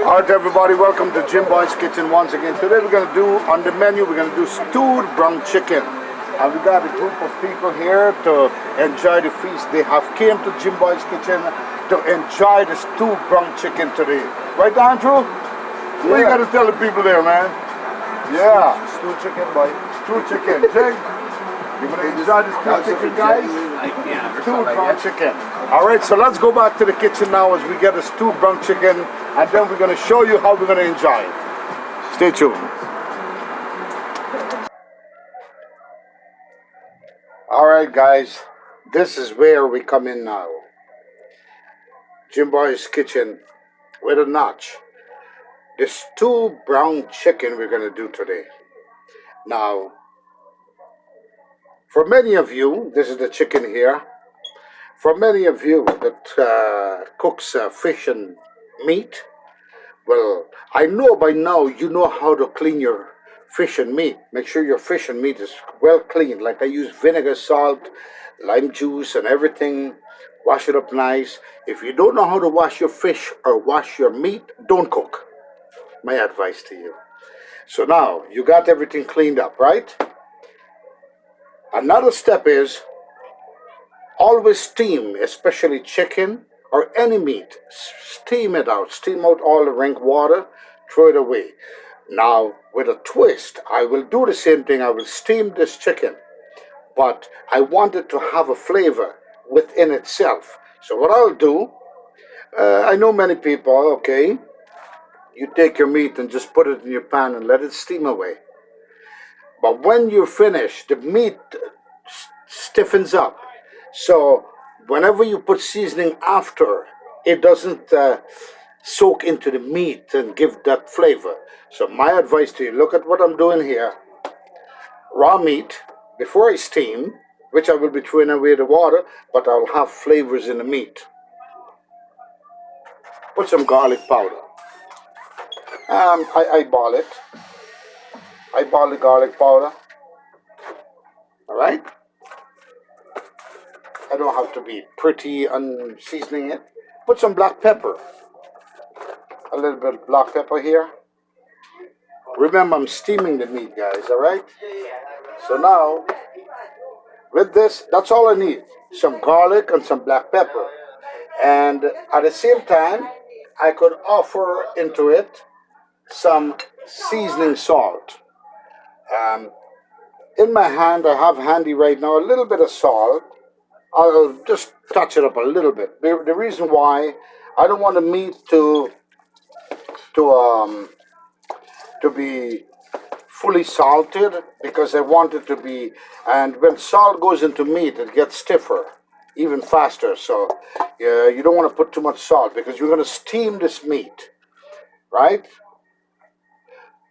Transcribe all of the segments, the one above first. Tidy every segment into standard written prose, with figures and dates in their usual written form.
Alright everybody, welcome to Jim Boy's Kitchen once again. Today we're going to do, on the menu, we're going to do stewed brown chicken. And we got a group of people here to enjoy the feast. They have came to Jim Boy's Kitchen to enjoy the stewed brown chicken today. Right, Andrew? Yeah. What you got to tell the people there, man? Yeah. Stewed chicken, boy. Stewed chicken. Jig, you want to enjoy the stewed chicken, guys? Stewed brown chicken. Alright, so let's go back to the kitchen now as we get a stewed brown chicken, and then we're going to show you how we're going to enjoy it. Stay tuned. Alright guys, this is where we come in now. Jim Boy's Kitchen with a notch. The stewed brown chicken we're going to do today. Now, for many of you, this is the chicken here. For many of you that cooks fish and meat, well, I know by now you know how to clean your fish and meat. Make sure your fish and meat is well cleaned. Like I use vinegar, salt, lime juice and everything. Wash it up nice. If you don't know how to wash your fish or wash your meat, don't cook. My advice to you. So now, you got everything cleaned up, right? Another step is always steam, especially chicken or any meat. Steam it out. Steam out all the rank water. Throw it away. Now, with a twist, I will do the same thing. I will steam this chicken. But I want it to have a flavor within itself. So what I'll do, I know many people, okay, you take your meat and just put it in your pan and let it steam away. But when you're finished, the meat stiffens up. So whenever you put seasoning after, it doesn't soak into the meat and give that flavor. So my advice to you, look at what I'm doing here. Raw meat, before I steam, which I will be throwing away the water, but I'll have flavors in the meat. Put some garlic powder. I eyeball it. Eyeball the garlic powder. Alright? I don't have to be pretty on seasoning it. Put some black pepper. A little bit of black pepper here. Remember, I'm steaming the meat, guys, alright? So now, with this, that's all I need. Some garlic and some black pepper. And at the same time, I could offer into it some seasoning salt. In my hand, I have handy right now a little bit of salt. I'll just touch it up a little bit. The reason why, I don't want the meat to be fully salted, because I want it to be, and when salt goes into meat, it gets stiffer, even faster. So you don't want to put too much salt, because you're going to steam this meat, right?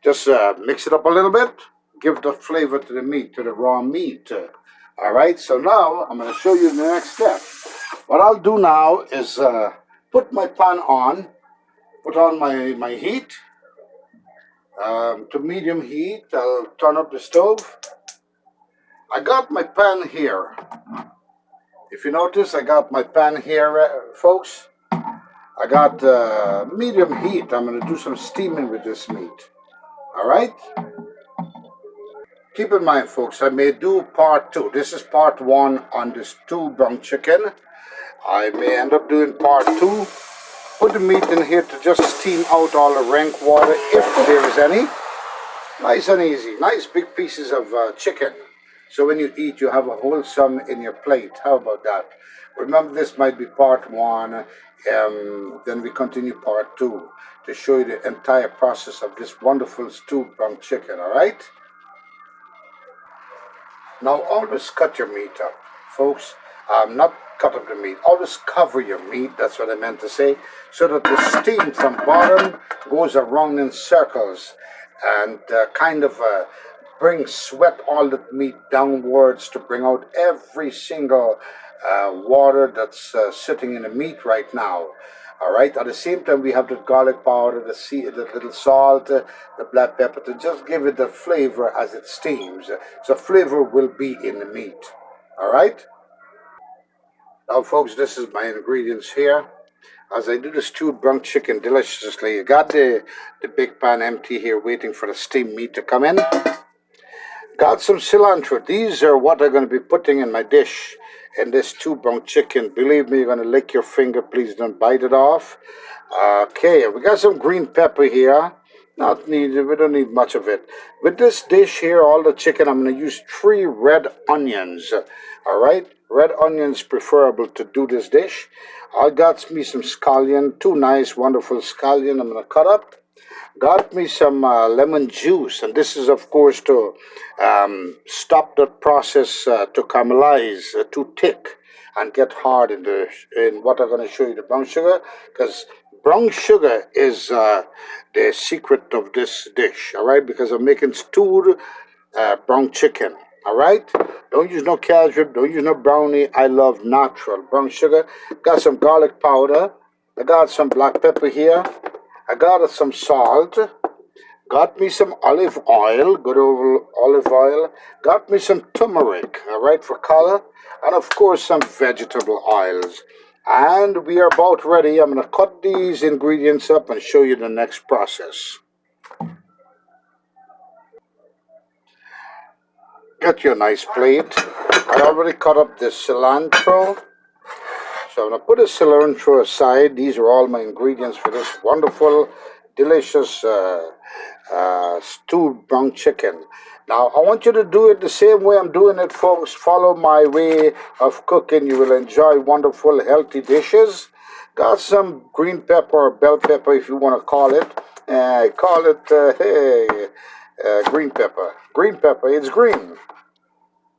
Just mix it up a little bit, give the flavor to the meat, to the raw meat. Alright, so now I'm going to show you the next step. What I'll do now is put my pan on, put on my heat to medium heat. I'll turn up the stove. I got my pan here. If you notice, I got my pan here, folks. I got medium heat. I'm going to do some steaming with this meat. Alright? Keep in mind, folks, I may do part 2. This is part 1 on this stewed brown chicken. I may end up doing part 2. Put the meat in here to just steam out all the rank water, if there is any. Nice and easy. Nice big pieces of chicken. So when you eat, you have a wholesome in your plate. How about that? Remember, this might be part 1. Then we continue part 2 to show you the entire process of this wonderful stewed brown chicken, alright? Now, always cut your meat up, folks. Not cut up the meat. Always cover your meat, that's what I meant to say, so that the steam from bottom goes around in circles and kind of sweat all the meat downwards to bring out every single water that's sitting in the meat right now. Alright, at the same time we have the garlic powder, the little salt, the black pepper to just give it the flavor as it steams. So flavor will be in the meat. Alright? Now folks, this is my ingredients here. as I do the stewed brown chicken deliciously. I got the big pan empty here waiting for the steamed meat to come in. Got some cilantro. These are what I'm going to be putting in my dish in this stewed brown chicken. Believe me, you're going to lick your finger. Please don't bite it off. Okay, we got some green pepper here. Not needed, we don't need much of it. With this dish here, all the chicken, I'm going to use 3 red onions. All right, red onions preferable to do this dish. I got me some scallion, 2 nice, wonderful scallion. I'm going to cut up. Got me some lemon juice, and this is, of course, to stop the process to caramelize too thick and get hard in what I'm going to show you, the brown sugar, because brown sugar is the secret of this dish, all right? Because I'm making stewed brown chicken, all right? Don't use no cashew, don't use no brownie. I love natural brown sugar. Got some garlic powder. I got some black pepper here. I got some salt. Got me some olive oil, good old olive oil. Got me some turmeric, all right, for color. And of course, some vegetable oils. And we are about ready. I'm going to cut these ingredients up and show you the next process. Get your nice plate. I already cut up the cilantro. So I'm going to put the cilantro aside. These are all my ingredients for this wonderful, delicious stewed brown chicken. Now, I want you to do it the same way I'm doing it, folks. Follow my way of cooking. You will enjoy wonderful, healthy dishes. Got some green pepper or bell pepper, if you want to call it. Call it, green pepper. Green pepper, it's green.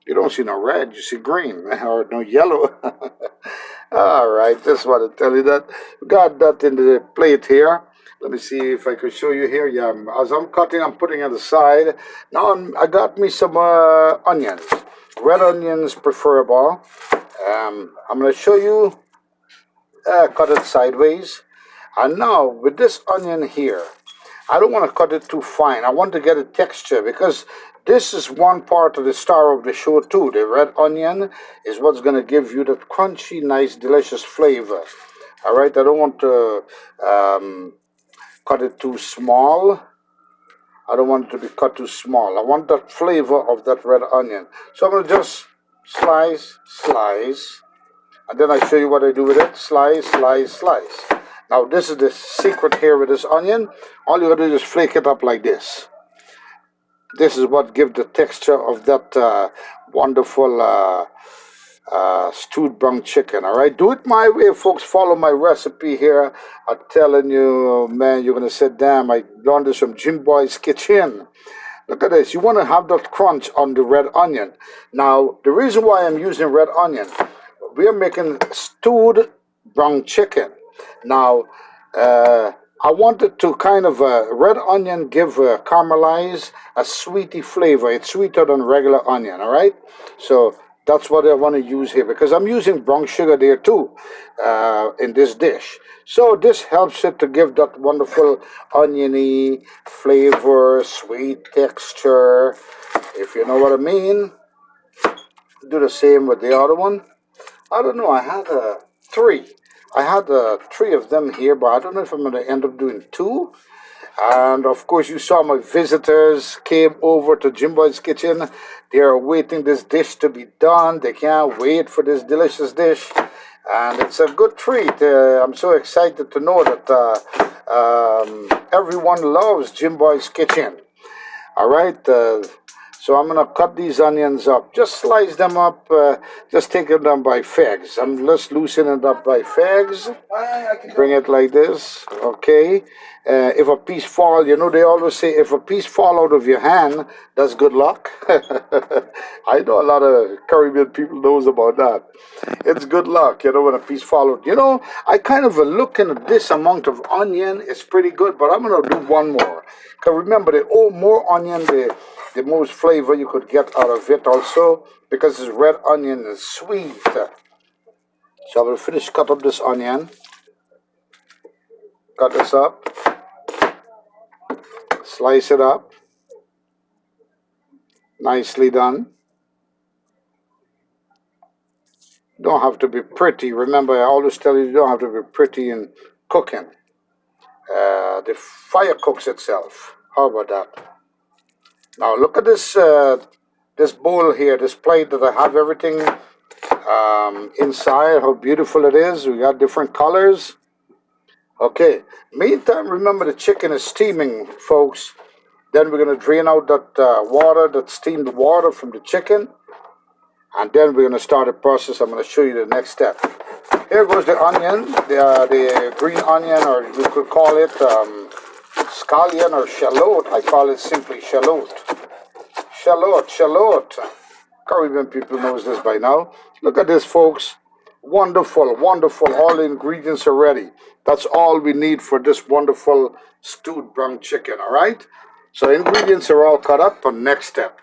You don't see no red, you see green, or no yellow. All right, just want to tell you that. Got that in the plate here. Let me see if I can show you here. Yeah, as I'm cutting, I'm putting it aside. Now I got me some onions. Red onions preferable. I'm going to show you, cut it sideways. And now with this onion here, I don't want to cut it too fine. I want to get a texture because this is one part of the star of the show too. The red onion is what's going to give you that crunchy, nice, delicious flavor. All right, I don't want to cut it too small. I don't want it to be cut too small. I want that flavor of that red onion. So I'm going to just slice, slice, and then I show you what I do with it. Slice, slice, slice. Now this is the secret here with this onion. All you gotta do is flake it up like this. This is what gives the texture of that wonderful stewed brown chicken. All right, do it my way, folks. Follow my recipe here. I'm telling you, man, you're gonna say, "Damn, I learned this from Jim Boy's Kitchen." Look at this. You want to have that crunch on the red onion. Now, the reason why I'm using red onion, we are making stewed brown chicken. Now, I wanted to kind of red onion give caramelize a sweety flavor. It's sweeter than regular onion. All right, so that's what I want to use here because I'm using brown sugar there too in this dish. So this helps it to give that wonderful oniony flavor, sweet texture, if you know what I mean. Do the same with the other one. I don't know. I had 3. I had 3 of them here, but I don't know if I'm going to end up doing 2. And of course, you saw my visitors came over to Jimbo's Kitchen. They are waiting this dish to be done. They can't wait for this delicious dish. And it's a good treat. I'm so excited to know that everyone loves Jimbo's Kitchen. All right. So I'm going to cut these onions up. Just slice them up. Just take them by fags. I'm just loosening it up by fags. Bring it like this. Okay. If a piece fall, you know, they always say if a piece fall out of your hand, that's good luck. I know a lot of Caribbean people knows about that. It's good luck, you know, when a piece fall out. You know, I kind of looking at this amount of onion. It's pretty good, but I'm going to do one more. Because remember, the more onion, the most flavor you could get out of it also, because this red onion is sweet. So I will finish cut up this onion. Cut this up. Slice it up. Nicely done. You don't have to be pretty. Remember, I always tell you don't have to be pretty in cooking. The fire cooks itself. How about that? Now look at this bowl here, this plate that I have everything inside. How beautiful it is. We got different colors. Okay. Meantime, remember the chicken is steaming, folks. Then we're going to drain out that water, that steamed water from the chicken. And then we're going to start the process. I'm going to show you the next step. Here goes the onion, the green onion, or you could call it scallion or shallot. I call it simply shallot. Shallot. Caribbean people knows this by now. Look at this, folks. Wonderful. All the ingredients are ready. That's all we need for this wonderful stewed brown chicken, all right? So ingredients are all cut up. On next step.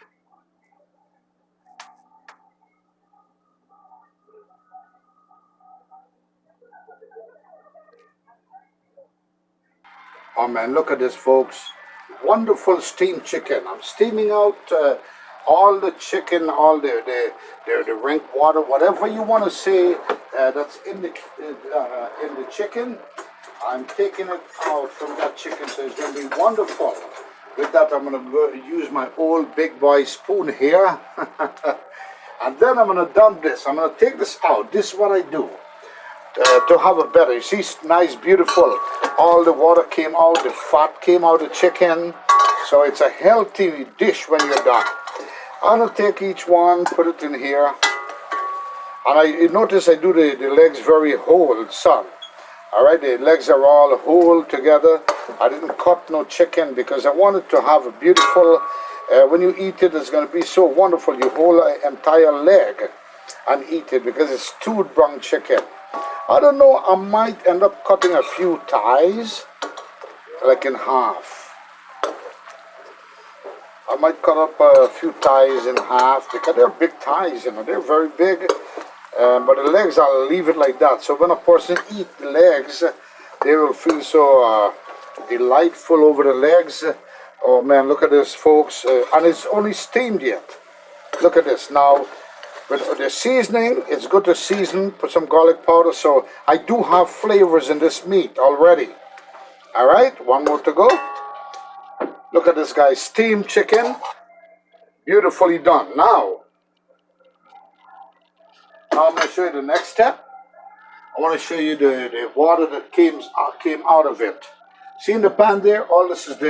Oh man, look at this, folks. Wonderful steamed chicken. I'm steaming out all the chicken, all the rank water, whatever you want to say that's in the chicken. I'm taking it out from that chicken, so it's going to be wonderful. With that, I'm going to use my old big boy spoon here. And then I'm going to dump this. I'm going to take this out. This is what I do. To have a better, you see, nice, beautiful. All the water came out, the fat came out of the chicken. So it's a healthy dish when you're done. I'm going to take each one, put it in here. And you notice I do the legs very whole, son. All right, the legs are all whole together. I didn't cut no chicken because I wanted to have a beautiful, when you eat it, it's going to be so wonderful. You hold an entire leg and eat it because it's stewed brown chicken. I don't know, I might end up cutting a few thighs, like in half. I might cut up a few thighs in half because they're big thighs, you know, they're very big. But the legs, I'll leave it like that. So when a person eats the legs, they will feel so delightful over the legs. Oh man, look at this, folks. And it's only steamed yet. Look at this. Now, with the seasoning, it's good to season, put some garlic powder. So I do have flavors in this meat already. All right, one more to go. Look at this, guys. Steamed chicken. Beautifully done. Now I'm going to show you the next step. I want to show you the water that came out of it. See in the pan there? All this is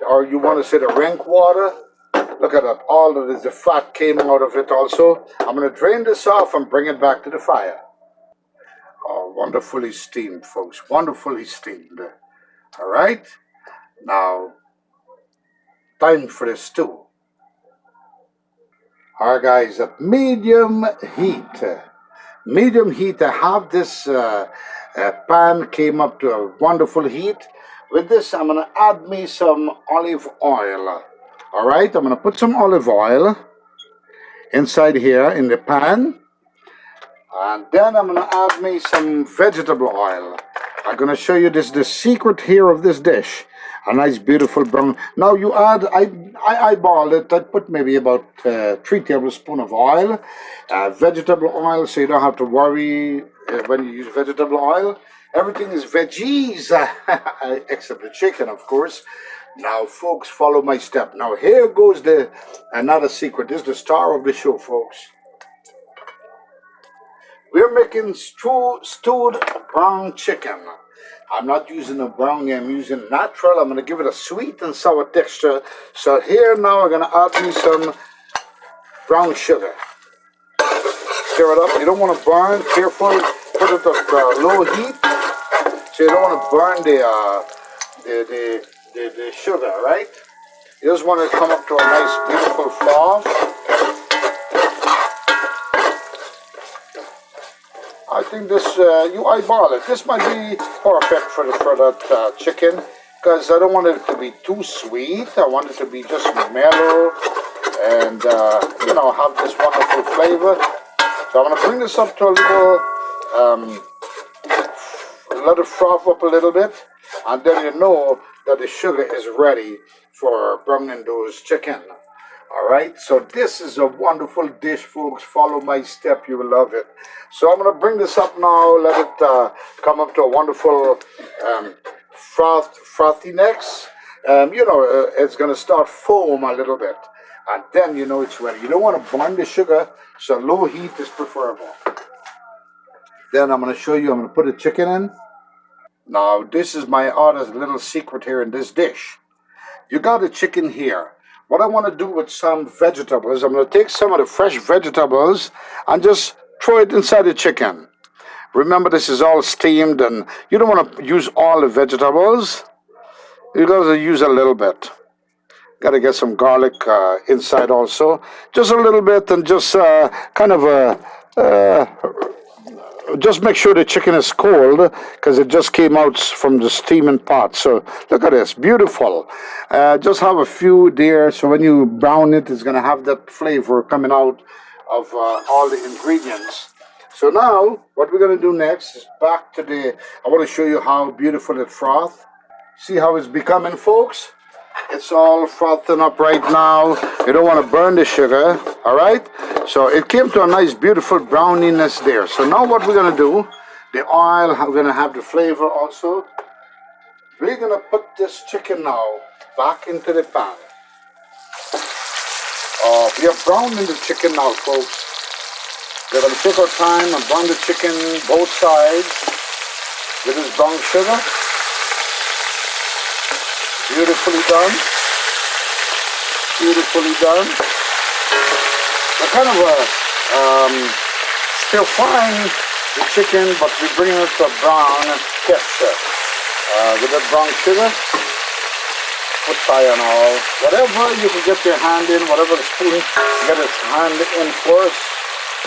or you want to say the rank water. Look at that. All of this, the fat came out of it also. I'm going to drain this off and bring it back to the fire. Oh, wonderfully steamed, folks. Wonderfully steamed. All right. Now, time for the stew. All right, guys. At medium heat. Medium heat. I have this pan came up to a wonderful heat. With this, I'm going to add me some olive oil. All right, I'm going to put some olive oil inside here in the pan. And then I'm going to add me some vegetable oil. I'm going to show you the secret here of this dish. A nice, beautiful brown. Now you add, I eyeball it. I put maybe about 3 tablespoons of oil. Vegetable oil, so you don't have to worry when you use vegetable oil. Everything is veggies, except the chicken, of course. Now, folks, follow my step. Now, here goes another secret. This is the star of the show, folks. We're making stewed brown chicken. I'm not using a brownie, I'm using natural. I'm going to give it a sweet and sour texture. So here now I'm going to add me some brown sugar. Stir it up. You don't want to burn. Careful. Put it at low heat. So you don't want to burn the sugar, right? You just want to come up to a nice, beautiful froth. I think this, you eyeball it. This might be perfect for that chicken because I don't want it to be too sweet. I want it to be just mellow and, have this wonderful flavor. So I'm going to bring this up to a little, let it froth up a little bit. And then you know that the sugar is ready for browning those chicken. All right, so this is a wonderful dish, folks. Follow my step, you will love it. So I'm going to bring this up now. Let it come up to a wonderful frothiness. It's going to start foam a little bit, and then you know it's ready. You don't want to burn the sugar, so low heat is preferable. Then I'm going to show you. I'm going to put the chicken in. Now this is my other little secret here in this dish. You got the chicken here. What I want to do with some vegetables, I'm going to take some of the fresh vegetables and just throw it inside the chicken. Remember, this is all steamed, and you don't want to use all the vegetables. You got to use a little bit. Got to get some garlic inside also. Just a little bit, and just kind of just make sure the chicken is cold because it just came out from the steaming pot. So look at this, beautiful. Just have a few there, so when you brown it, it's going to have that flavor coming out of all the ingredients. So now what we're going to do next is back to I want to show you how beautiful it froth. See how it's becoming, folks? It's all frothing up right now. You don't want to burn the sugar, all right? So it came to a nice, beautiful browniness there. So now what we're going to do, the oil, we're going to have the flavor also. We're going to put this chicken now back into the pan. We are browning the chicken now, folks. We're going to take our time and brown the chicken both sides with this brown sugar. Beautifully done. Beautifully done. We're kind of still frying the chicken, but we're bringing it to a brown texture. With that brown sugar, put fire and all. Whatever you can get your hand in, whatever the spoon, get its hand in first.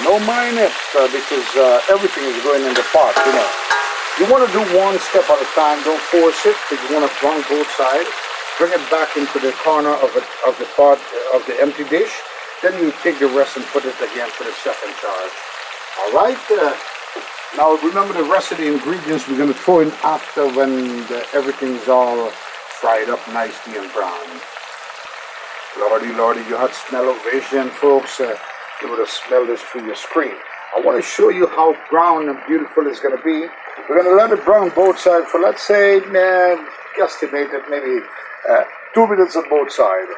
No mind it, because everything is going in the pot, you know. You want to do one step at a time, don't force it, because you want to brown both sides. Bring it back into the corner of the pot, of the empty dish. Then you take the rest and put it again for the second charge. All right. Now remember the rest of the ingredients we're going to throw in after when everything's all fried up nicely and brown. Lordy, lordy, you had smell-o-vision, folks. You would have smelled this through your screen. I want to show you how brown and beautiful it's going to be. We're going to let it brown both sides for, let's say, guesstimated maybe 2 minutes on both sides.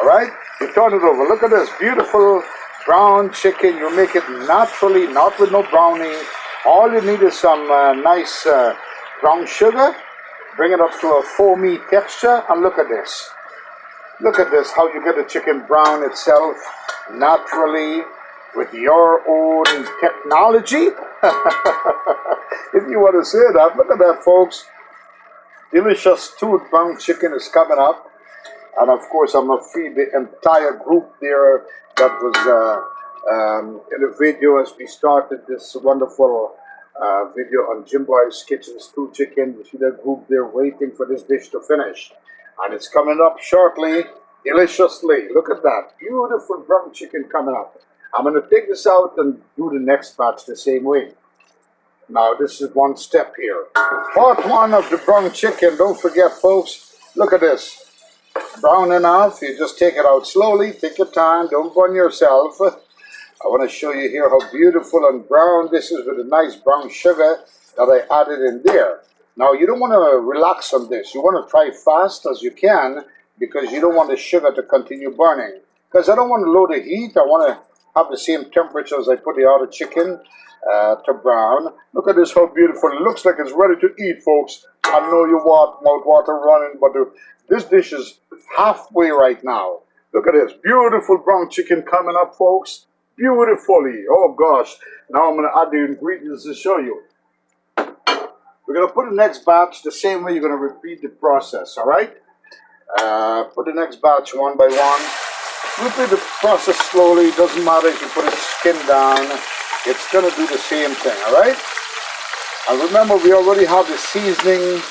All right? You turn it over. Look at this beautiful brown chicken. You make it naturally, not with no browning. All you need is some nice brown sugar. Bring it up to a foamy texture, and look at this. Look at this, how you get the chicken brown itself naturally with your own technology. If you want to say that, look at that, folks. Delicious stewed brown chicken is coming up. And of course, I'm going to feed the entire group there that was in the video as we started this wonderful video on Jim Boy's Kitchen Stewed Chicken. You see that group there waiting for this dish to finish. And it's coming up shortly, deliciously. Look at that, beautiful brown chicken coming up. I'm going to take this out and do the next batch the same way. Now, this is one step here. Part one of the brown chicken, don't forget, folks, look at this. Brown enough, you just take it out slowly, take your time, don't burn yourself. I want to show you here how beautiful and brown this is with a nice brown sugar that I added in there. Now, you don't want to relax on this. You want to try fast as you can because you don't want the sugar to continue burning. Because I don't want to load the heat. I want to have the same temperature as I put the other chicken to brown. Look at this, how beautiful. It looks like it's ready to eat, folks. I know you want mouth water running, but this dish is halfway right now. Look at this, beautiful brown chicken coming up, folks. Beautifully. Oh, gosh. Now I'm going to add the ingredients to show you. We're going to put the next batch the same way. You're going to repeat the process, all right? Put the next batch one by one. Repeat the process slowly. It doesn't matter if you put its skin down. It's going to do the same thing, all right? And remember, we already have the seasoning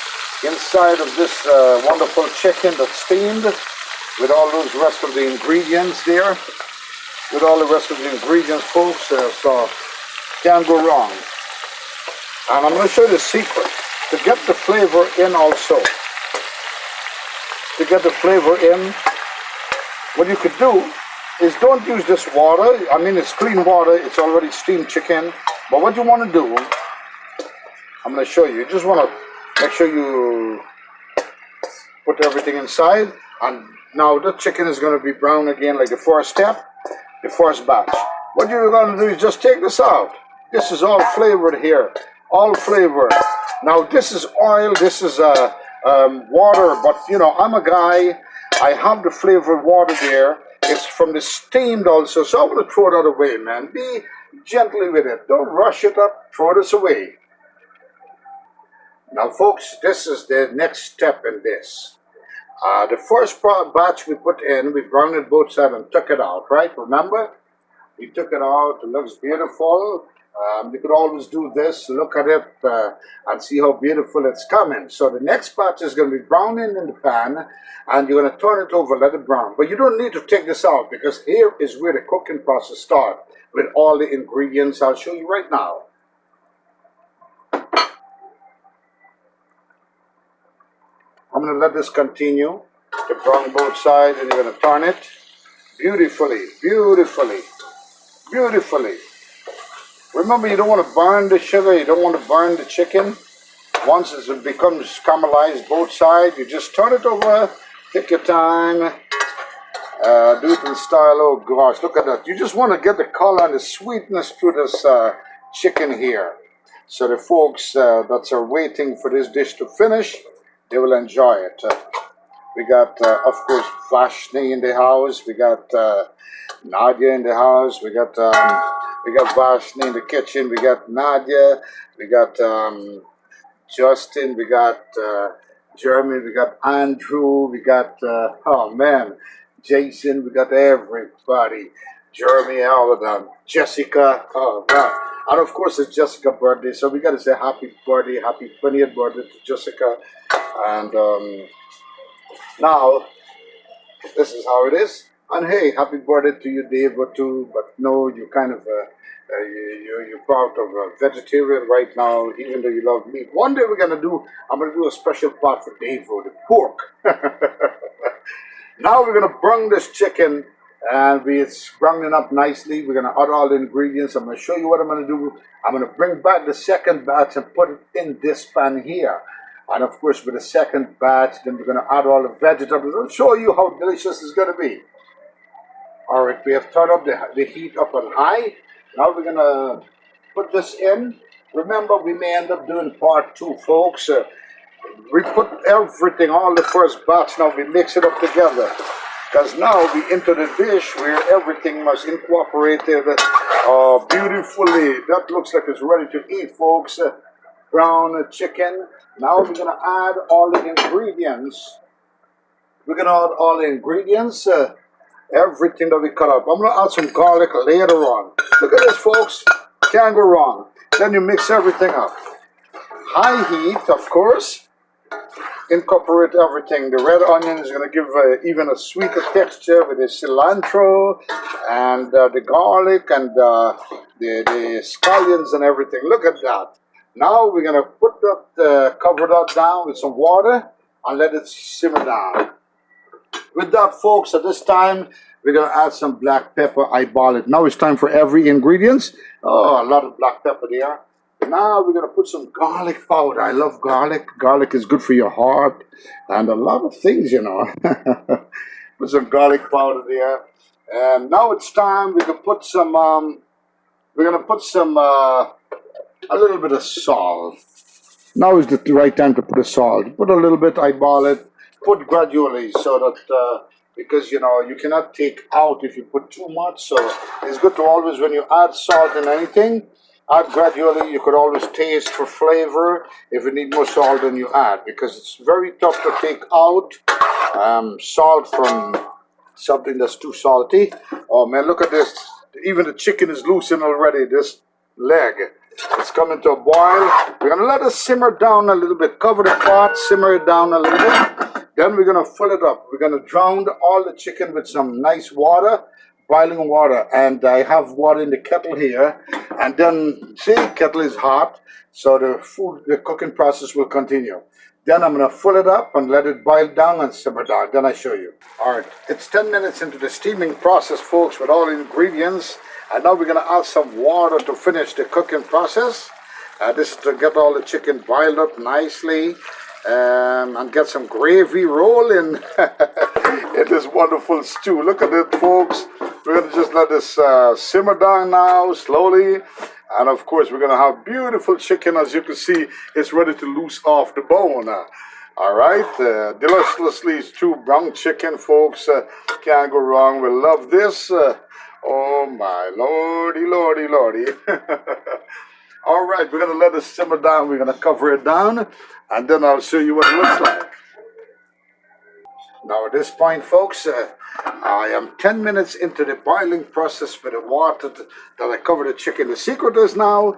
inside of this wonderful chicken that's steamed with all those rest of the ingredients there. With all the rest of the ingredients, folks, so can't go wrong. And I'm going to show you the secret to get the flavor in also. To get the flavor in, what you could do, is don't use this water. I mean, it's clean water. It's already steamed chicken. But what you want to do, I'm going to show you. You just want to make sure you put everything inside. And now the chicken is going to be brown again, like the first step, the first batch. What you're going to do is just take this out. This is all flavored here. All flavored. Now, this is oil. This is water. But, you know, I'm a guy. I have the flavored water there. It's from the steamed also. So I'm going to throw that away, man. Be gently with it. Don't rush it up. Throw this away. Now, folks, this is the next step in this. The first batch we put in, we browned it both sides and took it out, right? Remember? We took it out. It looks beautiful. You could always do this, look at it, and see how beautiful it's coming. So the next batch is going to be browning in the pan, and you're going to turn it over, let it brown. But you don't need to take this out, because here is where the cooking process starts, with all the ingredients. I'll show you right now. I'm going to let this continue to brown both sides, and you're going to turn it beautifully, beautifully, beautifully. Remember, you don't want to burn the sugar, you don't want to burn the chicken. Once it becomes caramelized both sides, you just turn it over, take your time, do it in style. Oh gosh, look at that. You just want to get the color and the sweetness to this chicken here. So the folks that are waiting for this dish to finish, they will enjoy it. We got, of course, Vashni in the house. We got Nadia in the house. We got Vashni in the kitchen. We got Nadia. We got Justin. We got Jeremy. We got Andrew. We got, oh man, Jason. We got everybody. Jeremy, all of them. Jessica. Oh, God. And of course, it's Jessica's birthday. So we got to say happy birthday, happy 20th birthday to Jessica. And now, this is how it is. And hey, happy birthday to you, Dave, too. But no, you kind of, you're part of a vegetarian right now, even though you love meat. One day I'm going to do a special part for Dave, the pork. Now we're going to brown this chicken, and it's browning up nicely. We're going to add all the ingredients. I'm going to show you what I'm going to do. I'm going to bring back the second batch and put it in this pan here. And of course, with the second batch, then we're going to add all the vegetables. I'll show you how delicious it's going to be. All right, we have turned up the heat up on high. Now we're going to put this in. Remember, we may end up doing part 2, folks. We put everything, all the first batch, now we mix it up together. Because now we into the dish where everything must incorporate beautifully. That looks like it's ready to eat, folks. Brown chicken. Now we're going to add all the ingredients. We're going to add all the ingredients, everything that we cut up. I'm going to add some garlic later on. Look at this, folks. Can't go wrong. Then you mix everything up. High heat, of course. Incorporate everything. The red onion is going to give even a sweeter texture with the cilantro and the garlic and the scallions and everything. Look at that. Now we're going to put that, cover that down with some water and let it simmer down. With that, folks, at this time, we're going to add some black pepper. Eyeball it. Now it's time for every ingredient. Oh, a lot of black pepper there. Now we're going to put some garlic powder. I love garlic. Garlic is good for your heart and a lot of things, you know. Put some garlic powder there. And now it's time we can put some, we're going to put some, a little bit of salt. Now is the right time to put the salt. Put a little bit, eyeball it. Put gradually so that, because, you know, you cannot take out if you put too much. So it's good to always, when you add salt in anything, add gradually. You could always taste for flavor. If you need more salt, then you add, because it's very tough to take out salt from something that's too salty. Oh man, look at this. Even the chicken is loosened already, this leg. It's coming to a boil. We're going to let it simmer down a little bit. Cover the pot, simmer it down a little bit. Then we're going to fill it up. We're going to drown all the chicken with some nice water, boiling water. And I have water in the kettle here. And then, see, kettle is hot. So the cooking process will continue. Then I'm going to fill it up and let it boil down and simmer down. Then I show you. All right, it's 10 minutes into the steaming process, folks, with all the ingredients. And now we're going to add some water to finish the cooking process. This is to get all the chicken boiled up nicely and get some gravy rolling in this wonderful stew. Look at it, folks. We're going to just let this simmer down now slowly. And of course, we're going to have beautiful chicken. As you can see, it's ready to loose off the bone. All right, deliciously stewed brown chicken, folks. Can't go wrong. We love this. Oh my lordy, lordy, lordy. All right, we're going to let it simmer down. We're going to cover it down, and then I'll show you what it looks like. Now at this point, folks, I am 10 minutes into the boiling process for the water that I cover the chicken. The secret is now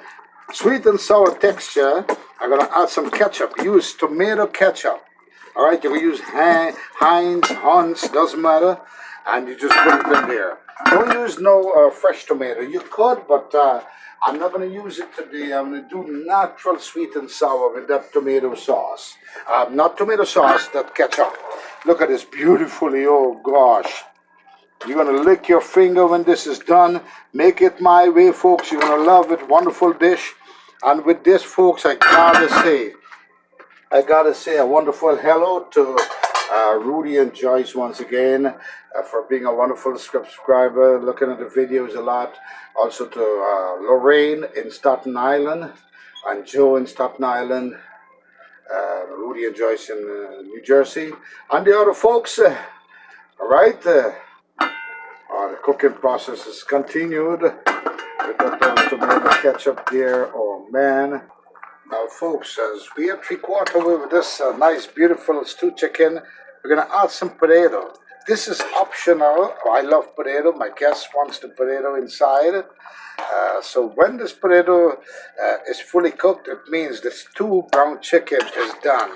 sweet and sour texture. I'm going to add some ketchup. Use tomato ketchup. All right, you can use Heinz, Hunt's, doesn't matter. And you just put it in there. Don't use no fresh tomato. You could, but I'm not going to use it today. I'm going to do natural sweet and sour with that tomato sauce. Not tomato sauce, that ketchup. Look at this beautifully. Oh, gosh. You're going to lick your finger when this is done. Make it my way, folks. You're going to love it. Wonderful dish. And with this, folks, I gotta say a wonderful hello to Rudy and Joyce once again for being a wonderful subscriber, looking at the videos a lot. Also to Lorraine in Staten Island and Joe in Staten Island, Rudy and Joyce in New Jersey, and the other folks. All right, the cooking process is continued with that tomato ketchup there. Oh man. Now, folks, as we are 3/4 way with this nice, beautiful stewed chicken, we're going to add some potato. This is optional. I love potato. My guest wants the potato inside. So when this potato is fully cooked, it means the stewed brown chicken is done.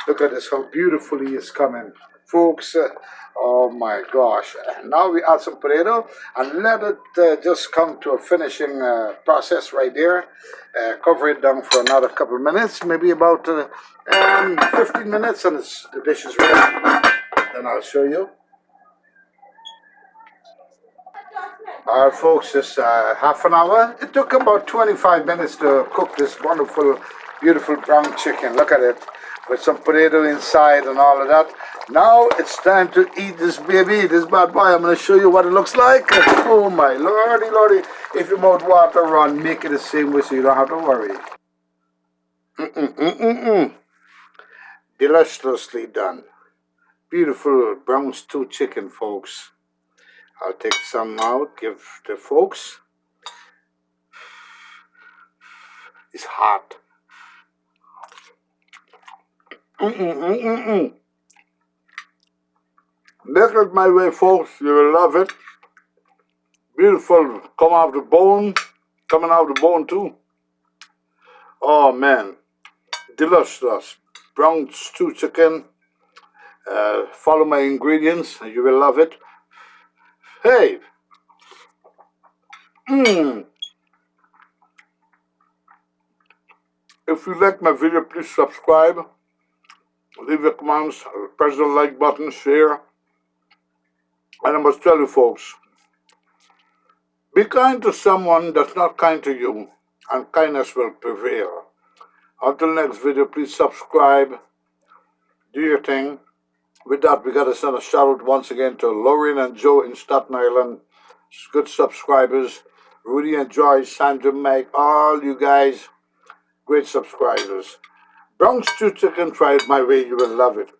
Look at this, how beautifully it's coming. Folks, oh my gosh. Now we add some potato and let it just come to a finishing process right there. Cover it down for another couple of minutes, maybe about 15 minutes, and the dish is ready. Then I'll show you. All right, folks, this half an hour. It took about 25 minutes to cook this wonderful, beautiful brown chicken. Look at it, with some potato inside and all of that. Now it's time to eat this baby, this bad boy. I'm going to show you what it looks like. Oh my lordy, lordy. If your mouth water run, make it the same way so you don't have to worry. Deliciously done. Beautiful brown stew chicken, folks. I'll take some out, give the folks. It's hot. Make it my way, folks. You will love it. Beautiful. Coming out the bone too. Oh man, delicious. Brown stew chicken. Follow my ingredients and you will love it. Hey. If you like my video, please subscribe. Leave your comments, press the like button, share. And I must tell you, folks, be kind to someone that's not kind to you, and kindness will prevail. Until next video, please subscribe. Do your thing. With that, we got to send a shout out once again to Lorraine and Joe in Staten Island. Good subscribers. Rudy and Joyce, Sandra, Mike, all you guys, great subscribers. Brown stew chicken, try it my way, you will love it.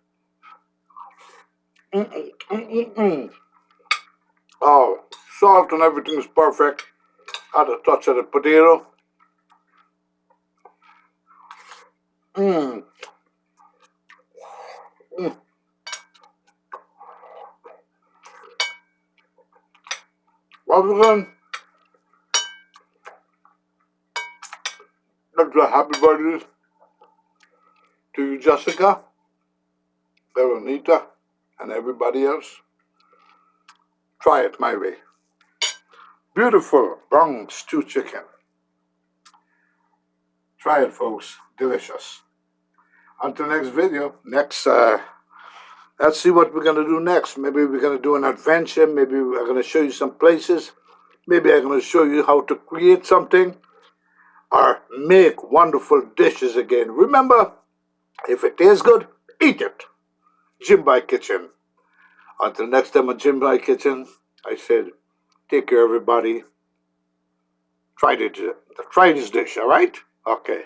Oh, salt and everything is perfect. Add a touch of the potato. Once again, that's a happy birthday to you, Jessica, Veronica, and everybody else. Try it my way. Beautiful brown stew chicken. Try it, folks. Delicious. Until next video, let's see what we're gonna do next. Maybe we're gonna do an adventure. Maybe we're gonna show you some places. Maybe I'm gonna show you how to create something or make wonderful dishes again. Remember, if it tastes good, eat it. Jim By Kitchen. Until next time on Jim By Kitchen, I said, take care, everybody. Try this dish, all right? Okay.